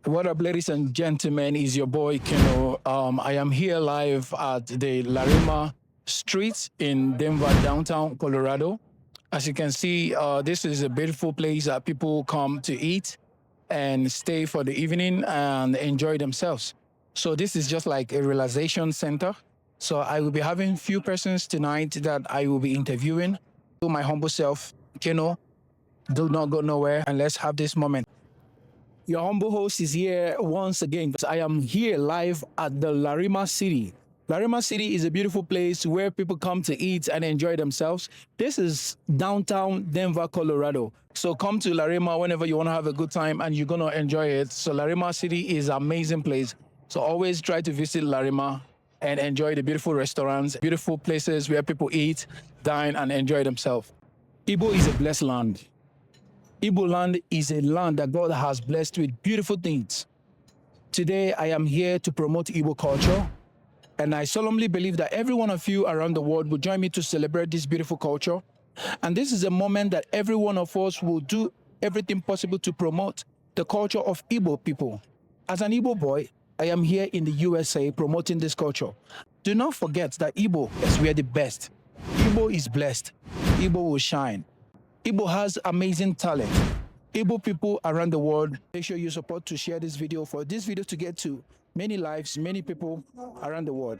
What up, ladies and gentlemen? Is your boy Keno. I am here live at the Larima Street in Denver, downtown Colorado. As you can see, this is a beautiful place that people come to eat and stay for the evening and enjoy themselves. So this is just like a realization center. So I will be having few persons tonight that I will be interviewing. To my humble self, Keno, do not go nowhere and let's have this moment. Your humble host is here once again. I am here live at the Larima City. Larima City is a beautiful place where people come to eat and enjoy themselves. This is downtown Denver, Colorado. So come to Larima whenever you want to have a good time and you're going to enjoy it. So Larima City is an amazing place. So always try to visit Larima and enjoy the beautiful restaurants, beautiful places where people eat, dine, and enjoy themselves. Igbo is a blessed land. Igbo land is a land that God has blessed with beautiful things. Today, I am here to promote Igbo culture, and I solemnly believe that every one of you around the world will join me to celebrate this beautiful culture. And this is a moment that every one of us will do everything possible to promote the culture of Igbo people. As an Igbo boy, I am here in the USA promoting this culture. Do not forget that Igbo is where the best. Igbo is blessed. Igbo will shine. Igbo has amazing talent. Igbo people around the world, make sure you support to share this video for this video to get to many lives, many people around the world.